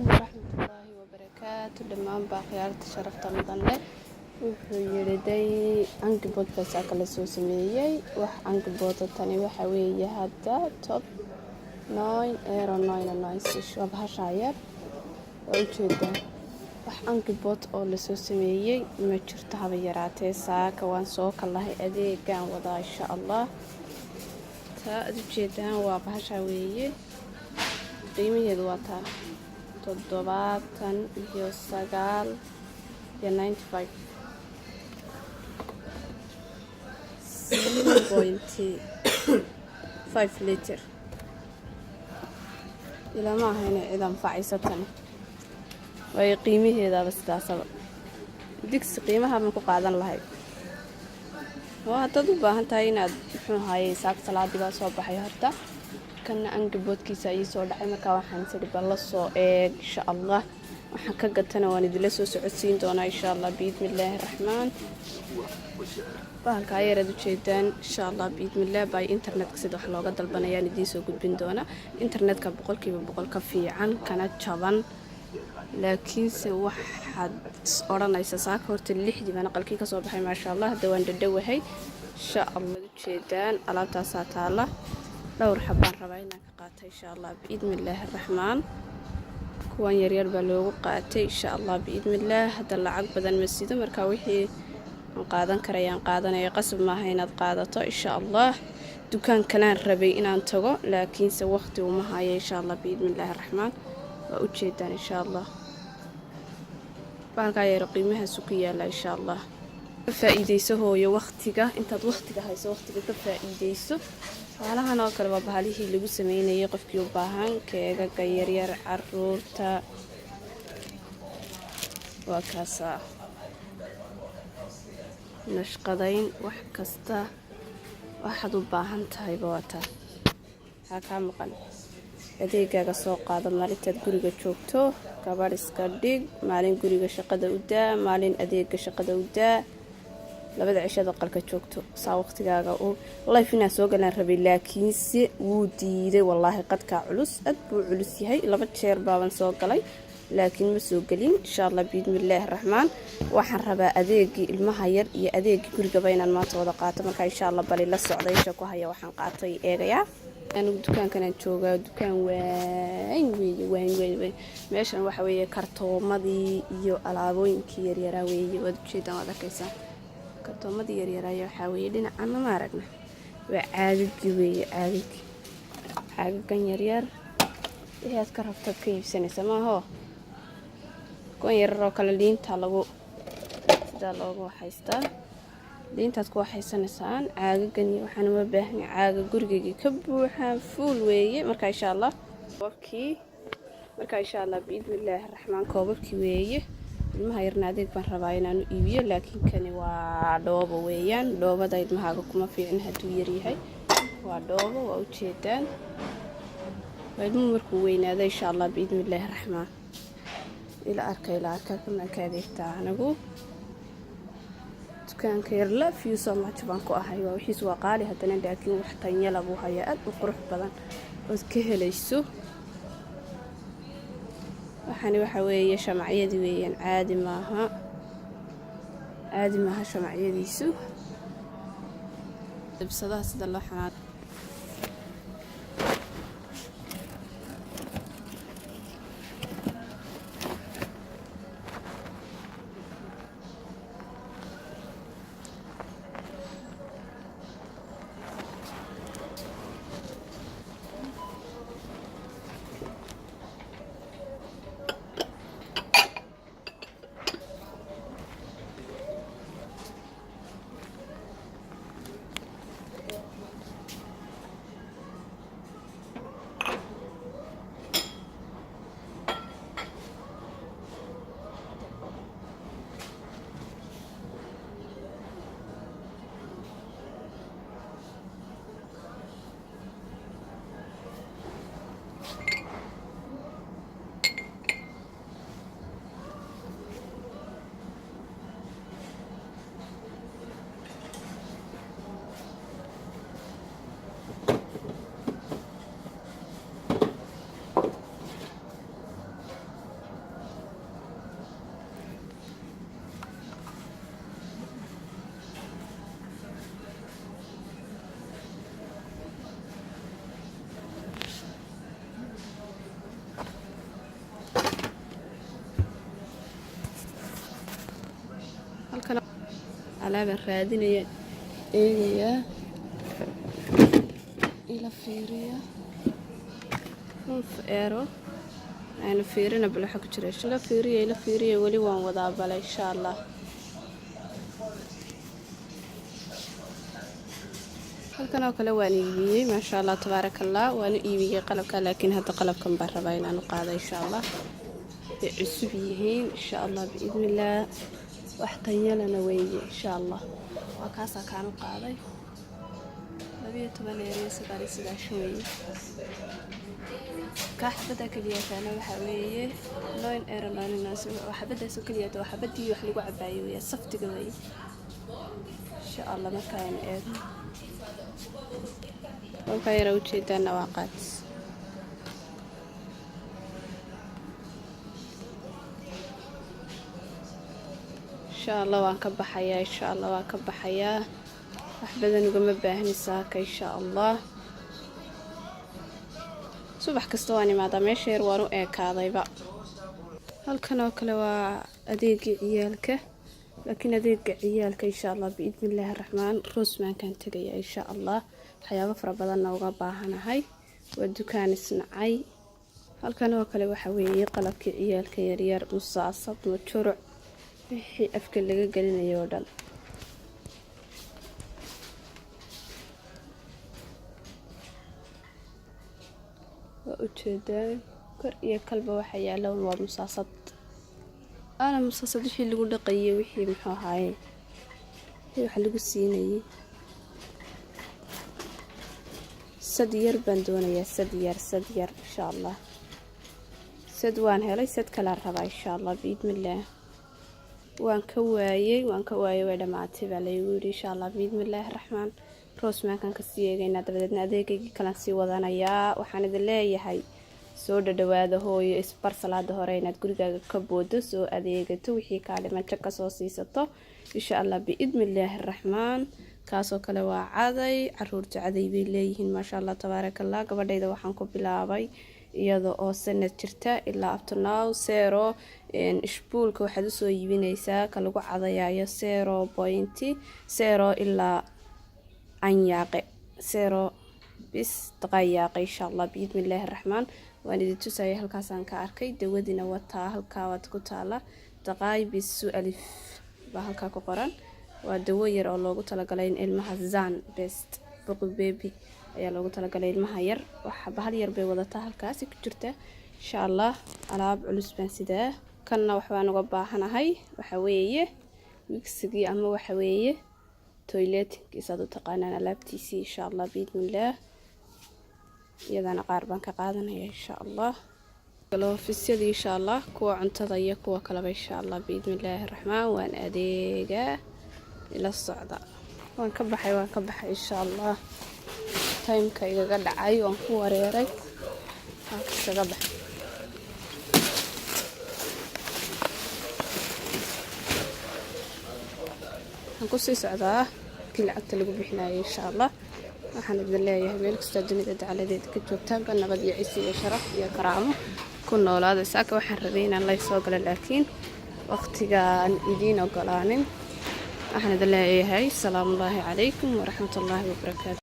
waraxmatullaahi wabarakaatu dhammaan baa khiyaarta sharafta mudan leh wuxuu yidhiday angiboodkaasaa kala soo sameeyey wax angibooda tani waxa weeye hadda top 9 waa bahashaa yar waa ujeedaa wax angibood oo lasoo sameeyey ma jirto haba yaraatee saaka waan soo kalahay adeegaan wadaa insha allah taa ad ujeedaan waa bahashaa weeye qiimaheedu waa taa 79 iyo 95 7.5 litir ilaa ma aha inay cid anfacayso tani waayo qiimaheedaaba sidaasaba digsi qiimaha baan ku qaadan lahay oo haddaad u baahan tahay inaad muxuu ahaayey saak salaadii baa soo baxay horta kana angiboodkiisa ayay soo dhacay markaa waxaan sidhi bal la soo eeg insha allah waxaan ka gatana waan idinla soo socodsiin doonaa insha allah biidmillaahi raxmaan bahalka ayareed ujeedaan insha allah biidmillaah baa internetka sida wax looga dalbanayaan idiin soo gudbin doona internetka 100% ka fiican kana jaban laakiinse waxaad odhanaysa saaka horta 6 baan qalkii ka soo baxay maasha allah hadda waan dhadhawahay insha allah ujeedaan alaabtaasaa taala dhowr xabaan rabaa inaan ka qaato insha allah biidmillaahi raxmaan kuwan yaryar baa loogu qaatay insha allah biidmillaah hadda lacag badan ma sido markaa wixii aan qaadan karayaan qaadanaya qasab maaha inaad qaadato insha allah dukaan kalaan rabay inaan tago laakiinse waqti uma hayo insha allah biidmillaahi raxmaan waa ujeedaan insha allah bahalkaa yar qiimahaasu ku yaala insha allah ka faa'iidayso hooyo waqtiga intaad waqtiga hayso waqtiga ka faa'iidayso baalahan oo kale waa baalihii lagu sameynayay qofkii u baahan keegaga yaryar caruurta waa kaasa nashqadayn wax kasta waxaad u baahan tahayba wataa waxaa kaa maqan adeegaaga soo qaado maalintaad guriga joogto gabadh iska dhig maalin guriga shaqada u daa maalin adeega shaqada u daa labada cishada qalka joogto saa waqtigaaga oo life inaan soo galaan rabay laakiinse wuu diiday wallaahi qadkaa culus aad buu culus yahay 2 jeer baaban soo galay laakiin ma soo gelin insha allah biidmillaahi raxmaan waxaan rabaa adeegii ilmaha yar iyo adeegii gurigaba inaan maanta wada qaato markaa insha allah bali la socday isha ku haya waxaan qaatay eegayaa anigu dukaankanaan joogaa dukaan weyn meeshan waxa weeye kartoomadii iyo alaabooyinkii yaryaraa weeye waad ujeedaan waad arkaysaa kartoomadii yaryaraayo waxaa weeye dhinacana ma aragna waa caagagii weeye caagagan yaryar wixii aad ka rabtaad ka iibsanaysa maahoo kuwan yarar oo kale liinta lagu sidaa loogu waxaystaa liintaad ku waxaysanaysaan caagagan iyo waxaan uma baahan caaga gurigaygii ka buuxaan fuul weeye markaa insha allah biidmillaahi raxmaan koobabkii weeye ilmaha yarna adeeg baan rabaa inaan u iibiyo laakiin kani waa dhoobo weeyaan dhoobada ilmahaaga kuma fiicin hadduu yaryahay waa dhoobo waa ujeedaan waa ilmuhu markuu weynaada insha allah biidmillaahi raxmaan ila arka kanaan ka adeegtaa anigu dukaanka yar la fiyo so much baan ku ahay waa wixiis waa qaali haddana laakiin wax tanyala buu hayaa aad u qurux badan ood ka helayso waxani waxa weeye shamacyadii weeyaan caadi maaha shamacyadiisu dibsadaha sida loo xanaad alaabaan raadinaya eegayaa ila fiiriya eero ayna fiirina bal waxa ku jira ila fiiriya weli waan wadaa bal insha Allah. halkan oo kale waan iibiyay ma sha Allah tabarakallah waan iibiyay qalabka laakiin hadda qalabkan baan rabaa inaan qaado insha Allah cusub yihiin insha Allah biidnillah wax tayalana weeye insha Allah waa kaasa kaan u qaaday 12 euro sida weeye كحبة كليات أنا وحويه 9 euro 9 ناس وحبة سكليات وحبتي يحلقوا عباية ويا صفت قوي إن شاء الله مكان إيه وكايرة وشيت أنا وقت إن شاء الله وانكب حياة إن شاء الله وانكب حياة أحبذ نقوم بباهني ساكا إن شاء الله subax kasta waan imaada meesha yar waan u eekaadayba. halkan oo kale waa adeega ciyaalka laakiin adeega ciyaalka insha Allah biidnillaahi raxmaan roosman kan tagaya insha Allah waxyaabo fara badan uga baahanahay waa dukaan isnacay. halkan oo kale waxa weeye qalabka ciyaalka yar yar musaasad majuruc wixii afka laga galinayo dhan وأجدان كريه كلبة وحيا لون ومصاصد أنا مصاصد وحي اللي قلنا قيه وحي محاهاي هي وحلقوا السيني سدير بندونة يا سدير إن شاء الله سدوان هلاي سد كلا ربع إن شاء الله بإذن الله وان كواي ولا معتب على يقول إن شاء الله بإذن الله الرحمن roosman kan ka siyeegayna dabadeedna adeegayga kala sii wadanayaa waxaan idin leeyahay soo dhawaada hooyo isbar salaada hore inaad gurigaaga ka boodo soo adeegato wixii ka dhiman ka soo siisato insha Allah biidnillaahi raxmaan kaasoo kale waa caday caruurta caday bay leeyihiin ma sha Allah tabarakallah gabadhayda waxaan ku bilaabay iyadoo oo sanad jirta ilaa up to now zero isbuulka waxaad u soo iibinaysaa ka lagu cadayaayo 0.0 ilaa anyaaqe 0 bis daqayaaqe insha Allah biidnillaahi raxmaan waan idin tusayay halkaasaan ka arkay dawadina wataa halka wad ku taala daqay bis alif baa halka ku qoran waa dawo yar oo loogu talagalay in ilmaha zan best boqo baby ayaa loogu talagalay ilmaha yar waxa bahal yar bay wadataa halkaas ku jirta insha Allah alaab culus baan sidaa kanna wax baan uga baahanahay waxa weeye wixigi ama waxa weeye toilet kiisadu taqaanaan alaabtiisi insha Allah biidnillah iyadana qaar baan ka qaadanaya insha Allah galoofisyada insha Allah kuwa cuntada iyo kuwa kale insha Allah biidnillah raxmaan waan adeega ila socda waan ka baxay insha Allah time-ka iga dhacay waan ku wareeray waan kaga baxay ku sii socdaa kii lacagta lagu bixinayo insha Allah waxaan idin leeyahay meel kasta dunida dacaladeed ka joogtaan ka nabad iyo ciise iyo sharaf iyo karaamo ku noolaada saaka waxaan rabay inaan la soo galo laakiin waqtigaan idin ogolaanin waxaan idin leeyahay salaamu alaykum wa rahmatullahi wa barakaatuh.